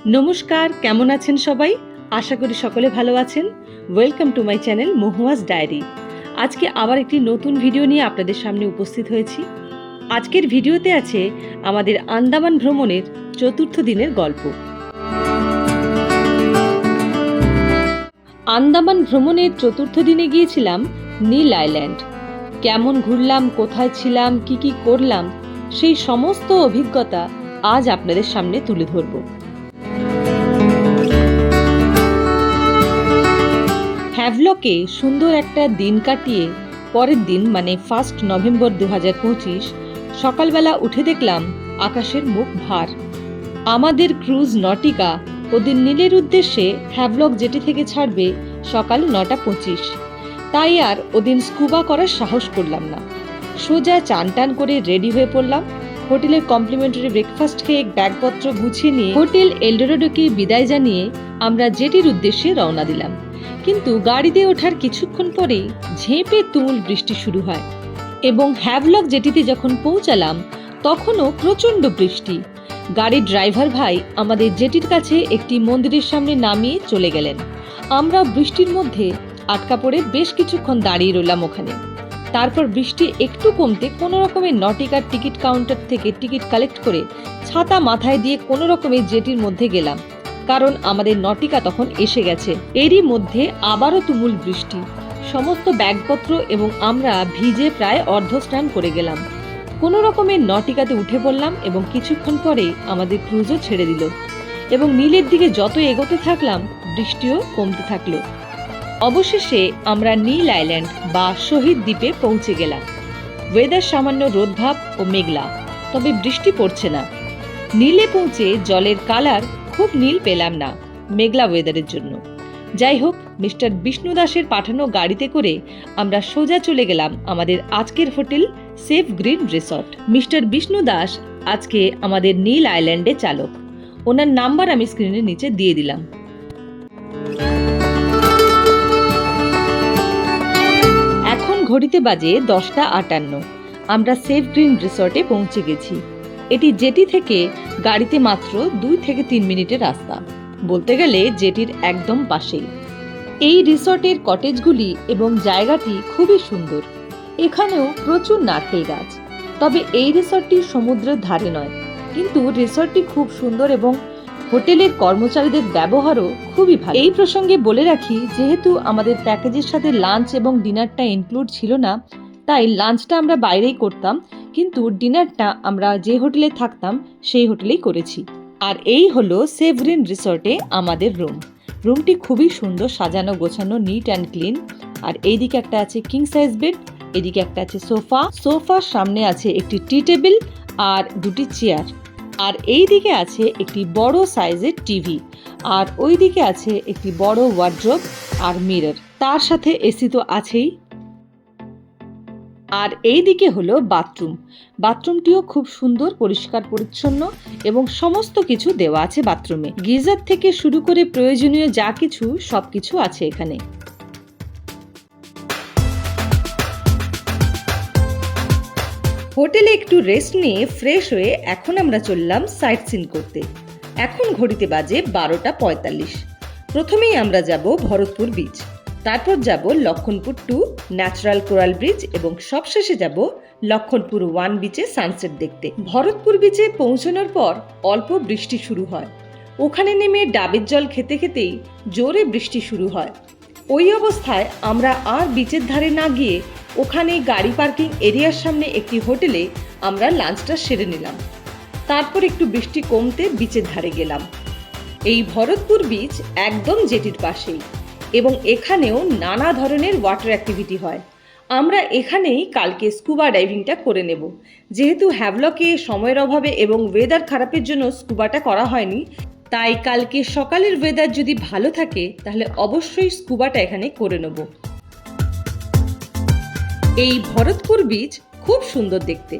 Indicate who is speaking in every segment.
Speaker 1: নমস্কার, কেমন আছেন সবাই? আশা করি সকলে ভালো আছেন। Welcome to my channel Mahua's diary. আজকে আবার একটি নতুন ভিডিও নিয়ে আপনাদের সামনে উপস্থিত হয়েছি। আজকের ভিডিওতে আছে আমাদের আন্দামান ভ্রমণের চতুর্থ দিনের গল্প। আন্দামান ভ্রমণের চতুর্থ দিনে গিয়েছিলাম নীল আইল্যান্ড। কেমন ঘুরলাম, কোথায় ছিলাম, কি করলাম, সেই সমস্ত অভিজ্ঞতা আজ আপনাদের সামনে তুলে ধরব। হ্যাভলকে সুন্দর একটা দিন কাটিয়ে পরের দিন মানে 1 নভেম্বর 2025 সকালবেলা উঠে দেখলাম আকাশের মুখ ভার। আমাদের ক্রুজ নটিকা ওদের নীলের উদ্দেশ্যে হ্যাভলক জেটি থেকে ছাড়বে সকাল 9:25। তাই আর ওদিন স্কুবা করার সাহস করলাম না। সোজা চান টান করে রেডি হয়ে পড়লাম। হোটেলের কমপ্লিমেন্টারি ব্রেকফাস্ট খেয়ে ব্যাগপত্র গুছিয়ে নিয়ে হোটেল এলডোরাডোকে বিদায় জানিয়ে আমরা জেটির উদ্দেশ্যে রওনা দিলাম। কিন্তু গাড়িতে ওঠার কিছুক্ষণ পরেই ঝেঁপে তুমুল বৃষ্টি শুরু হয় এবং হ্যাভলক জেটিতে যখন পৌঁছালাম তখনও প্রচণ্ড বৃষ্টি। গাড়ির ড্রাইভার ভাই আমাদের জেটির কাছে একটি মন্দিরের সামনে নামিয়ে চলে গেলেন। আমরা বৃষ্টির মধ্যে আটকা পড়ে বেশ কিছুক্ষণ দাঁড়িয়ে রইলাম ওখানে। তারপর বৃষ্টি একটু কমতে কোনো রকমের নটিকার টিকিট কাউন্টার থেকে টিকিট কালেক্ট করে ছাতা মাথায় দিয়ে কোনো রকমে জেটির মধ্যে গেলাম, কারণ আমাদের নটিকা তখন এসে গেছে। এরই মধ্যে আবারও তুমুল বৃষ্টি। সমস্ত ব্যাগপত্র এবং আমরা ভিজে প্রায় অর্ধস্নান করে গেলাম। কোনো রকমের নটিকাতে উঠে পড়লাম এবং কিছুক্ষণ পরে আমাদের ক্রুজও ছেড়ে দিল এবং নীলের দিকে যত এগোতে থাকলাম বৃষ্টিও কমতে থাকলো। অবশেষে আমরা নীল আইল্যান্ড বা শহীদ দ্বীপে পৌঁছে গেলাম। ওয়েদার সামান্য রোদভাব ও মেঘলা, তবে বৃষ্টি পড়ছে না। নীলে পৌঁছে জলের কালার খুব নীল পেলাম না মেঘলা ওয়েদারের জন্য। যাই হোক, মিস্টার বিষ্ণু দাসের পাঠানো গাড়িতে করে আমরা সোজা চলে গেলাম আমাদের আজকের hotel safe green resort. Mister Bishnu Das আজকে আমাদের নীল আইল্যান্ডে চালক। ওনার নাম্বার আমি স্ক্রিনের নিচে দিয়ে দিলাম। এখন ঘড়িতে বাজে 10:58। আমরা সেফ গ্রিন রিসর্টে পৌঁছে গেছি। এটি জেটি থেকে গাড়িতে মাত্র 2 থেকে 3 মিনিটের রাস্তা, বলতে গেলে জেটির একদম পাশেই। এই রিসর্টের কটেজগুলি এবং জায়গাটি খুবই সুন্দর। এখানেও প্রচুর নারকেল গাছ। তবে এই রিসর্টটি সমুদ্রের ধারে নয়, কিন্তু রিসর্টটি খুব সুন্দর এবং হোটেলের কর্মচারীদের ব্যবহারও খুবই ভালো। এই প্রসঙ্গে বলে রাখি, যেহেতু আমাদের প্যাকেজের সাথে লাঞ্চ এবং ডিনারটা ইনক্লুড ছিল না, তাই লাঞ্চটা আমরা বাইরেই করতাম, কিন্তু ডিনারটা আমরা যে হোটেলে থাকতাম সেই হোটেলেই করেছি। আর এই হলো সেফ গ্রিন রিসর্টে আমাদের রুমটি খুবই সুন্দর, সাজানো গোছানো, নিট অ্যান্ড ক্লিন। আর এইদিকে একটা আছে কিং সাইজ বেড, এদিকে একটা আছে সোফার সামনে আছে একটি টি টেবিল আর 2টি চেয়ার। আর এই দিকে আছে একটি বড় সাইজের টিভি, আর ওই দিকে আছে একটি বড় ওয়ার্ড্রোব আর মিরর, তার সাথে এসি তো আছেই। আর এই দিকে হলো বাথরুমটিও খুব সুন্দর, পরিষ্কার পরিচ্ছন্ন এবং সমস্ত কিছু দেওয়া আছে বাথরুমে। গিজার থেকে শুরু করে প্রয়োজনীয় যা কিছু সবকিছু আছে এখানে। হোটেলে একটু রেস্ট নিয়ে ফ্রেশ হয়ে এখন আমরা চললাম সাইট সিন করতে। এখন ঘড়িতে বাজে 12:45। প্রথমেই আমরা যাব ভরতপুর বিচ, তারপর যাব লক্ষণপুর 2 ন্যাচারাল কোরাল ব্রিজ এবং সবশেষে যাব লক্ষণপুর 1 বিচে সানসেট দেখতে। ভরতপুর বিচে পৌঁছানোর পর অল্প বৃষ্টি শুরু হয়। ওখানে নেমে ডাবের জল খেতে খেতেই জোরে বৃষ্টি শুরু হয়। ওই অবস্থায় আমরা আর বিচের ধারে না গিয়ে ওখানে গাড়ি পার্কিং এরিয়ার সামনে একটি হোটেলে আমরা লাঞ্চটা সেরে নিলাম। তারপর একটু বৃষ্টি কমতে বিচের ধারে গেলাম। এই ভরতপুর বিচ একদম জেটির পাশেই এবং এখানেও নানা ধরনের ওয়াটার অ্যাক্টিভিটি হয়। আমরা এখানেই কালকে স্কুবা ডাইভিংটা করে নেব। যেহেতু হ্যাভলকে সময়ের অভাবে এবং ওয়েদার খারাপের জন্য স্কুবাটা করা হয়নি, তাই কালকে সকালের ওয়েদার যদি ভালো থাকে তাহলে অবশ্যই স্কুবাটা এখানে করে নেব। এই ভরতপুর বিচ খুব সুন্দর দেখতে।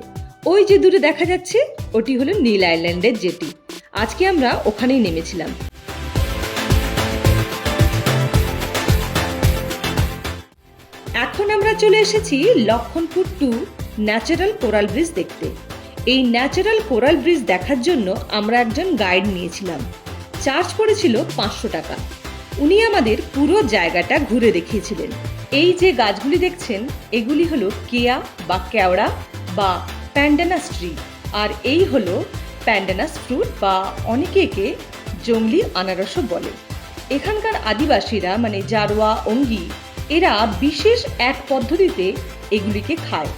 Speaker 1: ওই যে দূরে দেখা যাচ্ছে ওটি হলো নীল আইল্যান্ডের জেটি। আজকে আমরা ওখানেই নেমেছিলাম। এখন আমরা চলে এসেছি লক্ষণপুর 2 ন্যাচারাল কোরাল ব্রিজ দেখতে। এই ন্যাচারাল কোরাল ব্রিজ দেখার জন্য আমরা একজন গাইড নিয়েছিলাম। চার্জ পড়েছিল 500 টাকা। উনি আমাদের পুরো জায়গাটা ঘুরে দেখিয়েছিলেন। এই যে গাছগুলি দেখছেন এগুলি হলো কেয়া বা কেওড়া বা প্যান্ডানাস ট্রি, আর এই হলো প্যান্ডানাস ফ্রুট বা অনেকে একে জংলি আনারসও বলে। এখানকার আদিবাসীরা মানে জারোয়া, অঙ্গি, এরা বিশেষ এক পদ্ধতিতে এগুলিকে খায়,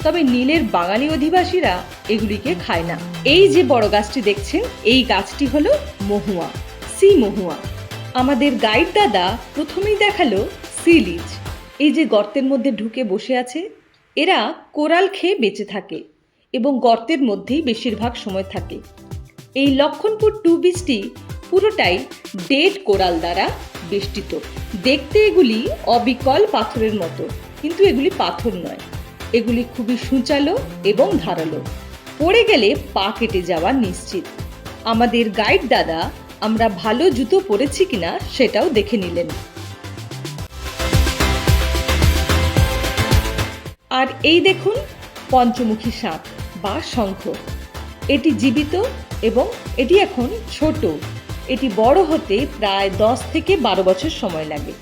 Speaker 1: তবে নীলের বাঙালি অধিবাসীরা এগুলিকে খায় না। এই যে বড় গাছটি দেখছেন এই গাছটি হলো মহুয়া, সি মহুয়া। আমাদের গাইড দাদা প্রথমেই দেখালো সি লিচ। এই যে গর্তের মধ্যে ঢুকে বসে আছে, এরা কোরাল খেয়ে বেঁচে থাকে এবং গর্তের মধ্যেই বেশিরভাগ সময় থাকে। এই লক্ষণপুর 2 বিচটি পুরোটাই ডেড কোরাল দ্বারা বেষ্টিত। দেখতে এগুলি অবিকল পাথরের মতো, কিন্তু এগুলি পাথর নয়, এগুলি খুবই সূচালো এবং ধারালো, পড়ে গেলে পা কেটে যাওয়া নিশ্চিত। আমাদের গাইড দাদা আমরা ভালো জুতো পরেছি কিনা সেটাও দেখে নিলেন। আর এই দেখুন পঞ্চমুখী সাপ বা শঙ্খ। এটি জীবিত এবং এটি এখন ছোট। এটি বড় হতে প্রায় 10 থেকে 12 বছর সময় লাগে।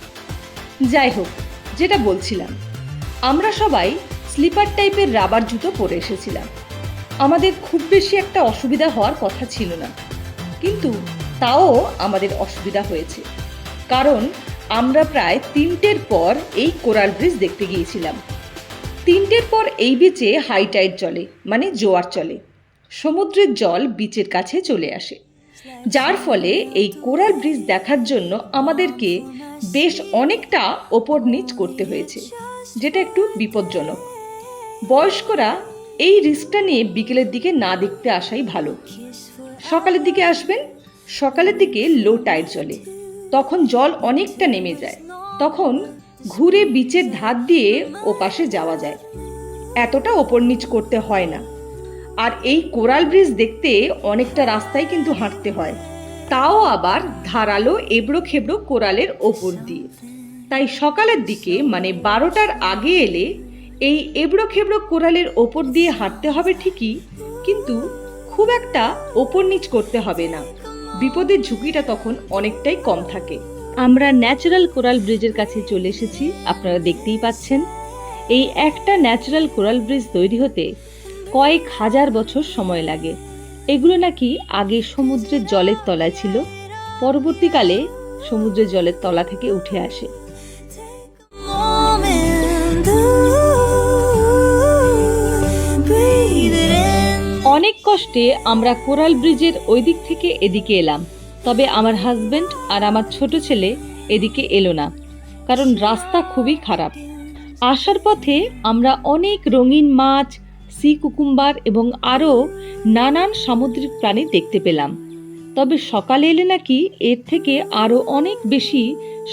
Speaker 1: যাই হোক, যেটা বলছিলাম, আমরা সবাই স্লিপার টাইপের রাবার জুতো পরে এসেছিলাম। আমাদের খুব বেশি একটা অসুবিধা হওয়ার কথা ছিল না, কিন্তু তাও আমাদের অসুবিধা হয়েছে, কারণ আমরা প্রায় 3টের পর এই কোরাল ব্রিজ দেখতে গিয়েছিলাম। 3টের পর এই বিচে হাই টাইড চলে, মানে জোয়ার চলে। সমুদ্রের জল বিচের কাছে চলে আসে, যার ফলে এই কোরাল ব্রিজ দেখার জন্য আমাদেরকে বেশ অনেকটা ওপর নিচ করতে হয়েছে, যেটা একটু বিপজ্জনক। বয়স্করা এই রিস্কটা নিয়ে বিকেলের দিকে না দেখতে আসাই ভালো। সকালের দিকে আসবেন, সকালের দিকে লো টাইড চলে, তখন জল অনেকটা নেমে যায়, তখন ঘুরে বিচের ধার দিয়ে ওপাশে যাওয়া যায়, এতটা ওপর নিচ করতে হয় না। আর এই কোরাল ব্রিজ দেখতে অনেকটা রাস্তায় কিন্তু হাঁটতে হয়, তাও আবার ধারালো এবড়ো খেবড়ো কোরালের ওপর দিয়ে। তাই সকালের দিকে মানে 12টার আগে এলে এই এবড়ো খেবড়ো কোরালের ওপর দিয়ে হাঁটতে হবে ঠিকই, কিন্তু খুব একটা ওপর নিচ করতে হবে না। বিপদের ঝুঁকিটা তখন অনেকটাই কম থাকে। আমরা ন্যাচারাল কোরাল ব্রিজের কাছে চলে এসেছি, আপনারা দেখতেই পাচ্ছেন। এই একটা ন্যাচারাল কোরাল ব্রিজ তৈরি হতে কয়েক হাজার বছর সময় লাগে। এগুলো নাকি আগে সমুদ্রের জলের তলায় ছিল, পরবর্তীকালে সমুদ্রের জলের তলা থেকে উঠে আসে। অনেক কষ্টে আমরা কোরাল ব্রিজের ওই দিক থেকে এদিকে এলাম, তবে আমার হাজবেন্ড আর আমার ছোট ছেলে এদিকে এলো না, কারণ রাস্তা খুবই খারাপ। আসার পথে আমরা অনেক রঙিন মাছ, সি কুকুম্বার এবং আরও নানান সামুদ্রিক প্রাণী দেখতে পেলাম, তবে সকালে এলে নাকি এর থেকে আরও অনেক বেশি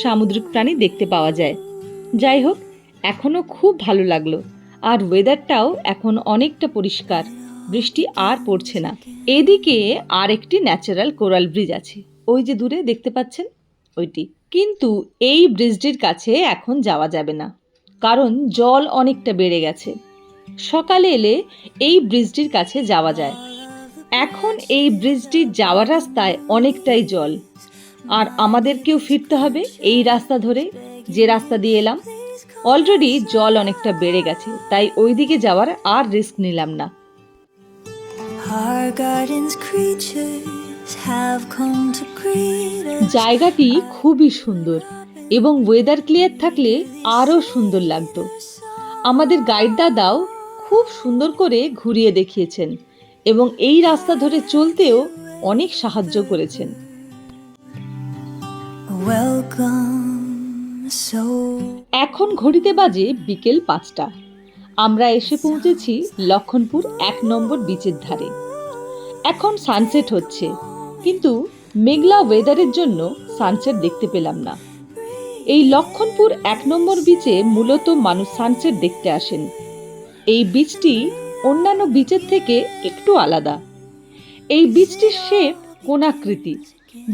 Speaker 1: সামুদ্রিক প্রাণী দেখতে পাওয়া যায়। যাই হোক, এখনও খুব ভালো লাগলো, আর ওয়েদারটাও এখন অনেকটা পরিষ্কার, বৃষ্টি আর পড়ছে না। এদিকে আর একটি ন্যাচারাল কোরাল ব্রিজ আছে, ওই যে দূরে দেখতে পাচ্ছেন ওইটি, কিন্তু এই ব্রিজটির কাছে এখন যাওয়া যাবে না, কারণ জল অনেকটা বেড়ে গেছে। সকালে এলে এই ব্রিজটির কাছে যাওয়া যায়। এখন এই ব্রিজটির যাওয়ার রাস্তায় অনেকটাই জল, আর আমাদেরকেও ফিরতে হবে এই রাস্তা ধরে, যে রাস্তা দিয়ে এলাম। অলরেডি জল অনেকটা বেড়ে গেছে, তাই ওই দিকে যাওয়ার আর রিস্ক নিলাম না। জায়গাটি খুবই সুন্দর এবং ওয়েদার ক্লিয়ার থাকলে আরও সুন্দর লাগতো। আমাদের গাইড দাদাও খুব সুন্দর করে ঘুরিয়ে দেখিয়েছেন এবং এই রাস্তা ধরে চলতেও অনেক সাহায্য করেছেন। এখন ঘড়িতে বাজে বিকেল 5টা। আমরা এসে পৌঁছেছি লক্ষণপুর 1 নম্বর বিচের ধারে। এখন সানসেট হচ্ছে, কিন্তু মেঘলা ওয়েদারের জন্য সানসেট দেখতে পেলাম না। এই লক্ষণপুর 1 নম্বর বিচে মূলত মানুষ সানসেট দেখতে আসেন। এই বিচটি অন্যান্য বিচের থেকে একটু আলাদা। এই বিচটির শেপ কোণাকৃতি,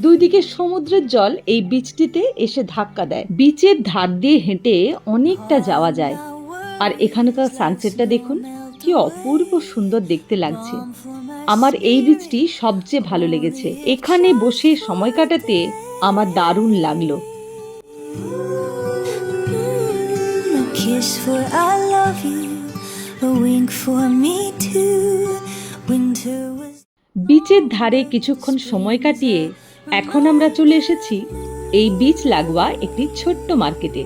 Speaker 1: দুই দিকে সমুদ্রের জল এই বিচটিতে এসে ধাক্কা দেয়। বিচের ধার দিয়ে হেঁটে অনেকটা যাওয়া যায়। আর এখানকার সানসেটটা দেখুন, কি অপূর্ব সুন্দর দেখতে লাগছে। আমার এই বীচটি সবচেয়ে ভালো লেগেছে। এখানে বসে সময় কাটাতে আমার দারুণ লাগলো। বিচের ধারে কিছুক্ষণ সময় কাটিয়ে এখন আমরা চলে এসেছি এই বিচ লাগোয়া একটি ছোট্ট মার্কেটে।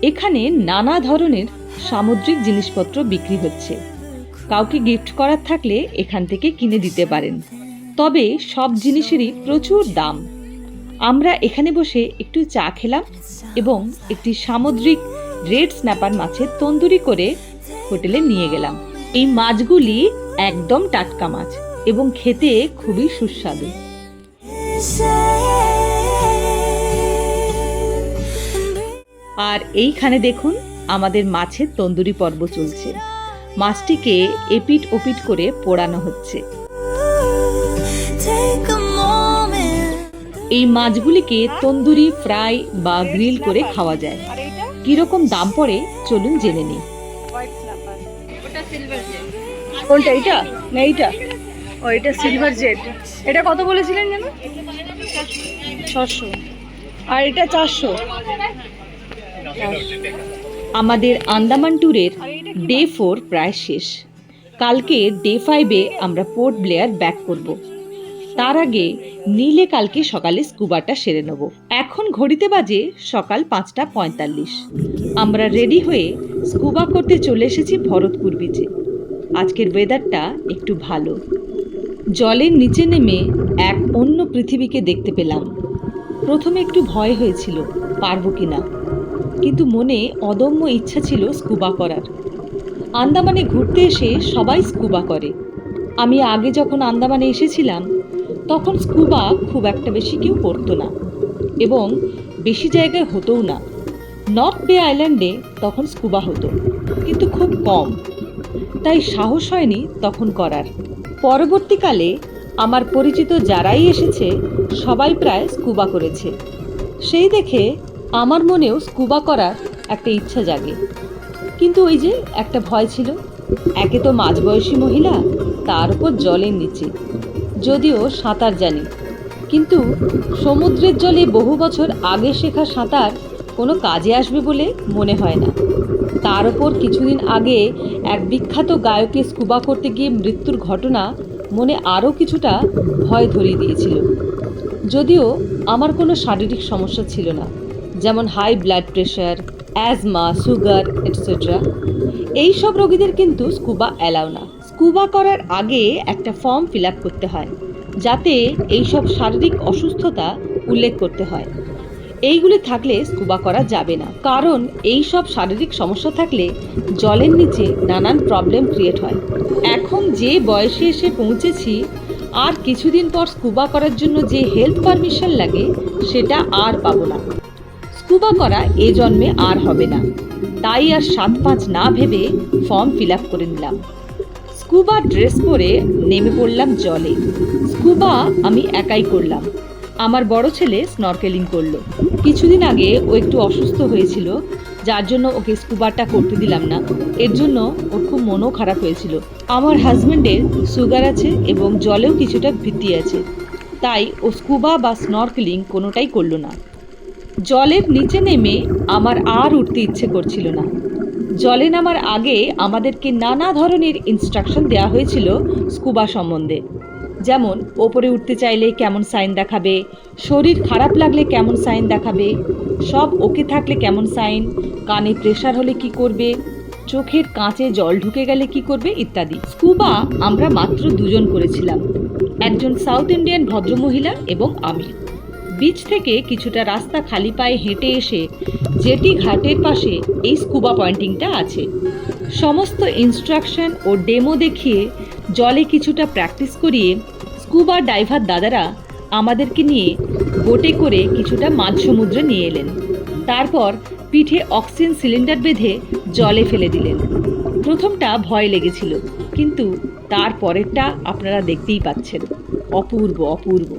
Speaker 1: এখানে নানা ধরনের সামুদ্রিক জিনিসপত্র বিক্রি হচ্ছে। কাউকে গিফট করার থাকলে এখান থেকে কিনে দিতে পারেন, তবে সব জিনিসেরই প্রচুর দাম। আমরা এখানে বসে একটু চা খেলাম এবং একটি সামুদ্রিক রেড স্ন্যাপার মাছের তন্দুরি করে হোটেলে নিয়ে গেলাম। এই মাছগুলি একদম টাটকা মাছ এবং খেতে খুবই সুস্বাদু। আর এইখানে দেখুন আমাদের মাছের তন্দুরি পর্ব চলছে। মাছটিকে এপিট ওপিট করে পোড়ানো হচ্ছে। এই মাছগুলিকে তন্দুরি, ফ্রাই বা গ্রিল করে খাওয়া যায়। কিরকম দাম পড়ে চলুন জেনে নিই।
Speaker 2: কোনটা, এইটা না এইটা? ও, এটা সিলভার জেড। এটা কত বলেছিলেন যেন? 600। আর এটা 400।
Speaker 1: আমাদের আন্দামান ট্যুরের ডে 4 প্রায় শেষ। কালকে ডে 5-এ আমরা পোর্ট ব্লেয়ার ব্যাক করব। তার আগে নীলে কালকে সকালে স্কুবাটা সেরে নেব। এখন ঘড়িতে বাজে সকাল 5:45। আমরা রেডি হয়ে স্কুবা করতে চলে এসেছি ভরতপুর বিচে। আজকের ওয়েদারটা একটু ভালো। জলের নিচে নেমে এক অন্য পৃথিবীকে দেখতে পেলাম। প্রথমে একটু ভয় হয়েছিল পারবো কিনা, কিন্তু মনে অদম্য ইচ্ছা ছিল স্কুবা করার। আন্দামানে ঘুরতে এসে সবাই স্কুবা করে। আমি আগে যখন আন্দামানে এসেছিলাম তখন স্কুবা খুব একটা বেশি কেউ করতো না এবং বেশি জায়গায় হতোও না। নর্থ বে আইল্যান্ডে তখন স্কুবা হতো, কিন্তু খুব কম, তাই সাহস হয়নি তখন করার। পরবর্তীকালে আমার পরিচিত যারাই এসেছে সবাই প্রায় স্কুবা করেছে। সেই দেখে আমার মনেও স্কুবা করার একটা ইচ্ছা জাগে, কিন্তু ওই যে একটা ভয় ছিল। একে তো মাঝবয়সী মহিলা, তার উপর জলের নিচে। যদিও সাঁতার জানি, কিন্তু সমুদ্রের জলে বহু বছর আগে শেখা সাঁতার কোনো কাজে আসবে বলে মনে হয় না। তার উপর কিছুদিন আগে এক বিখ্যাত গায়কের স্কুবা করতে গিয়ে মৃত্যুর ঘটনা মনে আরও কিছুটা ভয় ধরিয়ে দিয়েছিল। যদিও আমার কোনো শারীরিক সমস্যা ছিল না, যেমন high blood pressure, asthma, sugar etcetera. এই সব রোগীদের কিন্তু স্কুবা অ্যালাউ না। স্কুবা করার আগে একটা ফর্ম ফিল আপ করতে হয়, যাতে এই সব শারীরিক অসুস্থতা উল্লেখ করতে হয়। এইগুলি থাকলে স্কুবা করা যাবে না, কারণ এই সব শারীরিক সমস্যা থাকলে জলের নিচে নানান প্রবলেম ক্রিয়েট হয়। এখন যে বয়সে এসে পৌঁছেছি, আর কিছুদিন পর স্কুবা করার জন্য যে হেলথ পারমিশন লাগে সেটা আর পাবো না। স্কুবা করা এ জন্মে আর হবে না, তাই আর 7-5 না ভেবে ফর্ম ফিল আপ করে নিলাম। স্কুবা ড্রেস পরে নেমে পড়লাম জলে। স্কুবা আমি একাই করলাম। আমার বড় ছেলে স্নরকেলিং করলো। কিছুদিন আগে ও একটু অসুস্থ হয়েছিল, যার জন্য ওকে স্কুবাটা করতে দিলাম না। এর জন্য ওর খুব মনও খারাপ হয়েছিল। আমার হাজব্যান্ডের সুগার আছে এবং জলেও কিছুটা ভীতি আছে, তাই ও স্কুবা বা স্নরকেলিং কোনোটাই করলো না। জলের নিচে নেমে আমার আর উঠতে ইচ্ছে করছিল না। জলে নামার আগে আমাদেরকে নানা ধরনের ইনস্ট্রাকশন দেওয়া হয়েছিল স্কুবা সম্বন্ধে, যেমন ওপরে উঠতে চাইলে কেমন সাইন দেখাবে, শরীর খারাপ লাগলে কেমন সাইন দেখাবে, সব ওকে থাকলে কেমন সাইন, কানে প্রেশার হলে কি করবে, চোখের কাঁচে জল ঢুকে গেলে কি করবে ইত্যাদি। স্কুবা আমরা মাত্র 2 জন করেছিলাম, একজন সাউথ ইন্ডিয়ান ভদ্রমহিলা এবং আমি। বিচ থেকে কিছুটা রাস্তা খালি পায়ে হেঁটে এসে জেটি ঘাটের পাশে এই স্কুবা পয়েন্টিংটা আছে। সমস্ত ইনস্ট্রাকশন ও ডেমো দেখিয়ে জলে কিছুটা প্র্যাকটিস করিয়ে স্কুবা ডাইভার দাদারা আমাদেরকে নিয়ে বোটে করে কিছুটা মাঝ সমুদ্রে নিয়ে এলেন। তারপর পিঠে অক্সিজেন সিলিন্ডার বেঁধে জলে ফেলে দিলেন। প্রথমটা ভয় লেগেছিল, কিন্তু তার পরেরটা আপনারা দেখতেই পাচ্ছেন। অপূর্ব অপূর্ব।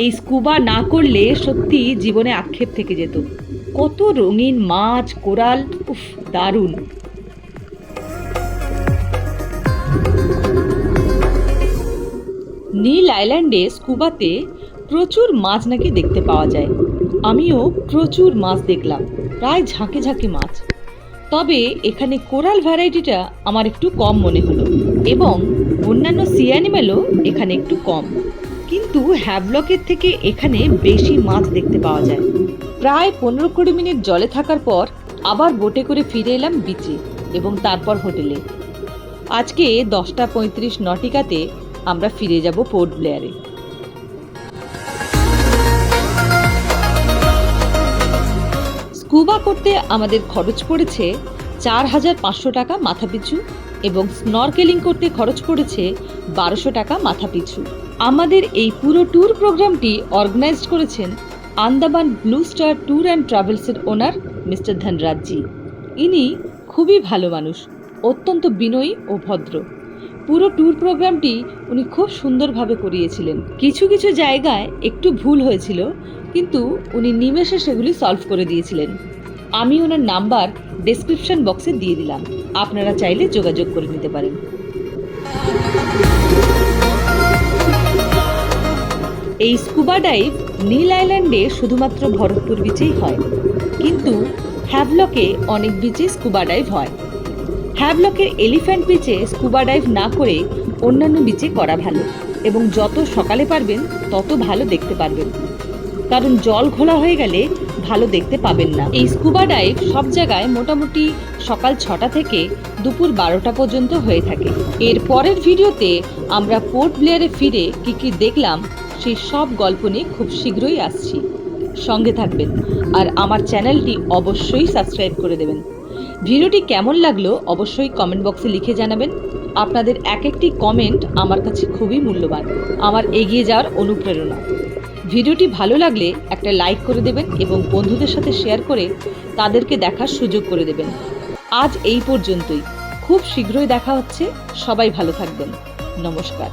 Speaker 1: এই স্কুবা না করলে সত্যি জীবনে আক্ষেপ থেকে যেত। কত রঙিন মাছ, কোরাল, উফ, দারুণ। নীল আইল্যান্ডে স্কুবাতে প্রচুর মাছ নাকি দেখতে পাওয়া যায়। আমিও প্রচুর মাছ দেখলাম, প্রায় ঝাঁকে ঝাঁকে মাছ। তবে এখানে কোরাল ভ্যারাইটিটা আমার একটু কম মনে হলো এবং অন্যান্য সি অ্যানিমেলও এখানে একটু কম, কিন্তু হ্যাভলকের থেকে এখানে বেশি মাছ দেখতে পাওয়া যায়। প্রায় 15-20 মিনিট জলে থাকার পর আবার বোটে করে ফিরে এলাম বিচে এবং তারপর হোটেলে। আজকে 10:35 নটিকাতে আমরা ফিরে যাব পোর্ট ব্লেয়ারে। স্কুবা করতে আমাদের খরচ পড়েছে 4,500 টাকা মাথাপিছু এবং স্নরকেলিং করতে খরচ পড়েছে 1200 টাকা মাথাপিছু। আমাদের এই পুরো ট্যুর প্রোগ্রামটি অর্গানাইজড করেছেন Andaman blue star tour and ট্রাভেলসের ওনার মিস্টার ধনরাজজি। ইনি খুবই ভালো মানুষ, অত্যন্ত বিনয়ী ও ভদ্র। পুরো ট্যুর প্রোগ্রামটি উনি খুব সুন্দরভাবে করিয়েছিলেন। কিছু কিছু জায়গায় একটু ভুল হয়েছিল, কিন্তু উনি নিমেষে সেগুলি সলভ করে দিয়েছিলেন। আমি ওনার নাম্বার ডেসক্রিপশন বক্সে দিয়ে দিলাম, আপনারা চাইলে যোগাযোগ করে নিতে পারেন। এই স্কুবা ডাইভ নীল আইল্যান্ডে শুধুমাত্র ভরতপুর বিচেই হয়, কিন্তু হ্যাভলকে অনেক বিচে স্কুবা ডাইভ হয়। হ্যাভলকের এলিফ্যান্ট বিচে স্কুবা ডাইভ না করে অন্যান্য বিচে করা ভালো, এবং যত সকালে পারবেন তত ভালো দেখতে পারবেন, কারণ জল ঘোলা হয়ে গেলে ভালো দেখতে পাবেন না। এই স্কুবা ডাইভ সব জায়গায় মোটামুটি সকাল 6টা থেকে দুপুর 12টা পর্যন্ত হয়ে থাকে। এর পরের ভিডিওতে আমরা পোর্ট ব্লেয়ারে ফিরে কি কি দেখলাম সেই সব গল্প নিয়ে খুব শীঘ্রই আসছি। সঙ্গে থাকবেন আর আমার চ্যানেলটি অবশ্যই সাবস্ক্রাইব করে দেবেন। ভিডিওটি কেমন লাগলো অবশ্যই কমেন্ট বক্সে লিখে জানাবেন। আপনাদের এক একটি কমেন্ট আমার কাছে খুবই মূল্যবান, আমার এগিয়ে যাওয়ার অনুপ্রেরণা। ভিডিওটি ভালো লাগলে একটা লাইক করে দেবেন এবং বন্ধুদের সাথে শেয়ার করে তাদেরকে দেখার সুযোগ করে দেবেন। আজ এই পর্যন্তই, খুব শীঘ্রই দেখা হচ্ছে। সবাই ভালো থাকবেন। নমস্কার।